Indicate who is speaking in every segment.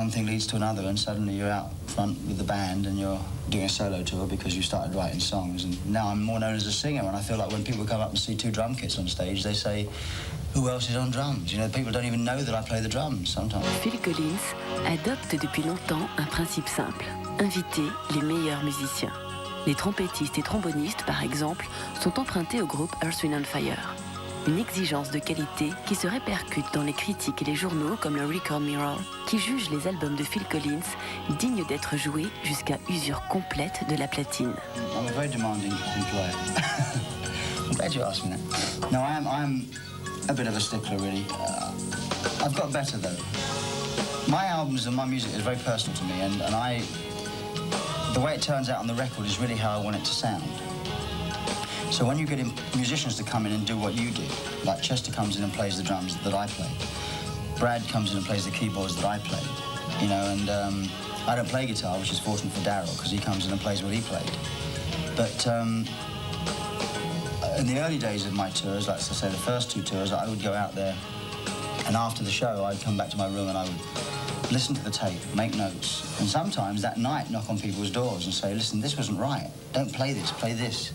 Speaker 1: one thing leads to another, and suddenly you're out front with the band and you're doing a solo tour because you started writing songs. And now I'm more known as a singer, and I feel like when people come up and see two drum kits on stage, they say, who else is on drums? You know, people don't even know that I play the drums sometimes.
Speaker 2: Phil Collins adopte depuis longtemps un principe simple, inviter les meilleurs musiciens. Les trompettistes et trombonistes, par exemple, sont empruntés au groupe Earth, Wind & Fire. Une exigence de qualité qui se répercute dans les critiques et les journaux comme le Record Mirror, qui jugent les albums de Phil Collins dignes d'être joués jusqu'à usure complète de la platine.
Speaker 1: I'm a very demanding player. I'm glad you asked me that. No, I'm a bit of a stickler, really. I've got better, though. My albums and my music is very personal to me, and the way it turns out on the record is really how I want it to sound. So when you get musicians to come in and do what you do, like Chester comes in and plays the drums that I play, Brad comes in and plays the keyboards that I play, you know, and I don't play guitar, which is fortunate for Daryl, because he comes in and plays what he played. But in the early days of my tours, like I say, the first two tours, I would go out there, and after the show, I'd come back to my room and I would listen to the tape, make notes, and sometimes that night knock on people's doors and say, listen, this wasn't right, don't play this, play this.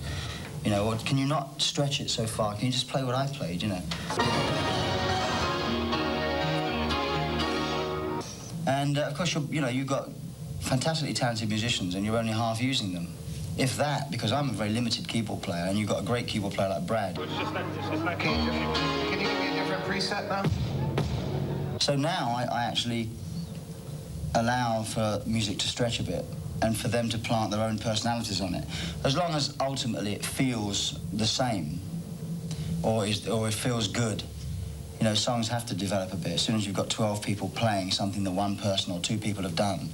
Speaker 1: You know, or can you not stretch it so far? Can you just play what I played, you know? And of course, you've got fantastically talented musicians and you're only half using them. If that, because I'm a very limited keyboard player and you've got a great keyboard player like Brad.
Speaker 3: Can you give me a different preset now?
Speaker 1: So now I actually allow for music to stretch a bit and for them to plant their own personalities on it, as long as ultimately it feels the same, or it feels good. You know, songs have to develop a bit. As soon as you've got 12 people playing something that one person or two people have done,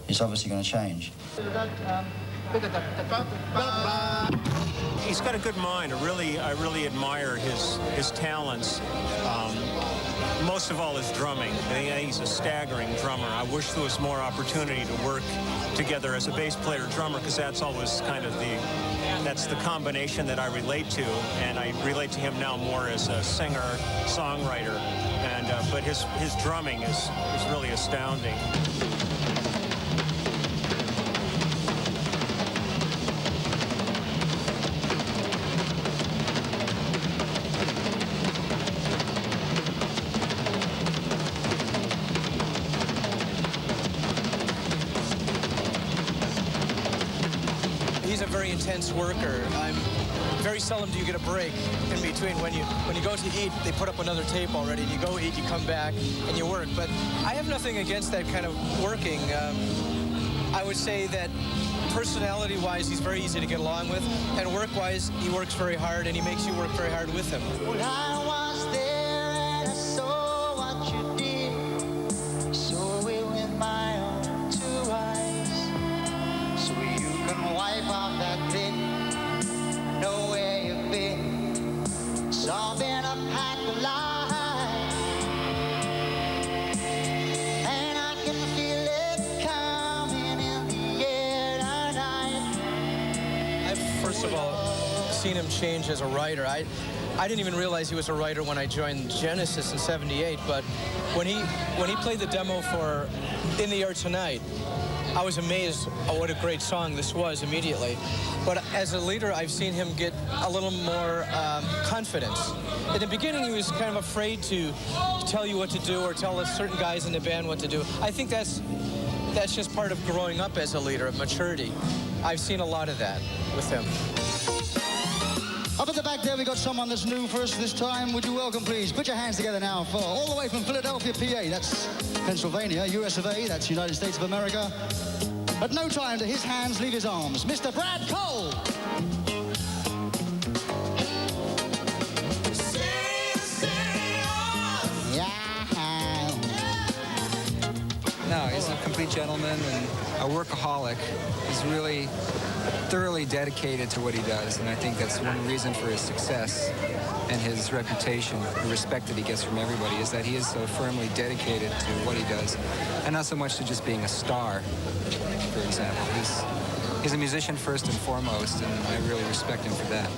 Speaker 1: it's obviously going to change.
Speaker 4: He's got a good mind. I really admire his talents. Most of all, his drumming. He's a staggering drummer. I wish there was more opportunity to work together as a bass player drummer, because that's always kind of that's the combination that I relate to, and I relate to him now more as a singer, songwriter. And but his drumming is really astounding.
Speaker 5: He's a very intense worker. Very seldom do you get a break in between. When you go to eat, they put up another tape already, and you go eat, you come back, and you work. But I have nothing against that kind of working. I would say that personality-wise, he's very easy to get along with, and work-wise, he works very hard, and he makes you work very hard with him.
Speaker 6: Well, I was there and I saw what you did. Saw it with my own two eyes. So you can wipe off that bit, know where you've been. It's all been a pack of lies, and I can feel it coming in the air tonight.
Speaker 5: I've, first of all, seen him change as a writer. I didn't even realize he was a writer when I joined Genesis in '78, but when he played the demo for In the Air Tonight, I was amazed at what a great song this was immediately. But as a leader, I've seen him get a little more confidence. In the beginning, he was kind of afraid to tell you what to do or tell us certain guys in the band what to do. I think that's just part of growing up as a leader, of maturity. I've seen a lot of that with him.
Speaker 7: Up at the back there, we got someone that's new for us this time. Would you welcome, please? Put your hands together now for all the way from Philadelphia, PA. That's Pennsylvania, US of A. That's United States of America. At no time do his hands leave his arms. Mr. Brad Cole.
Speaker 8: No, he's a complete gentleman and a workaholic. He's really thoroughly dedicated to what he does, and I think that's one reason for his success and his reputation, the respect that he gets from everybody, is that he is so firmly dedicated to what he does, and not so much to just being a star, for example. He's a musician first and foremost, and I really respect him for that.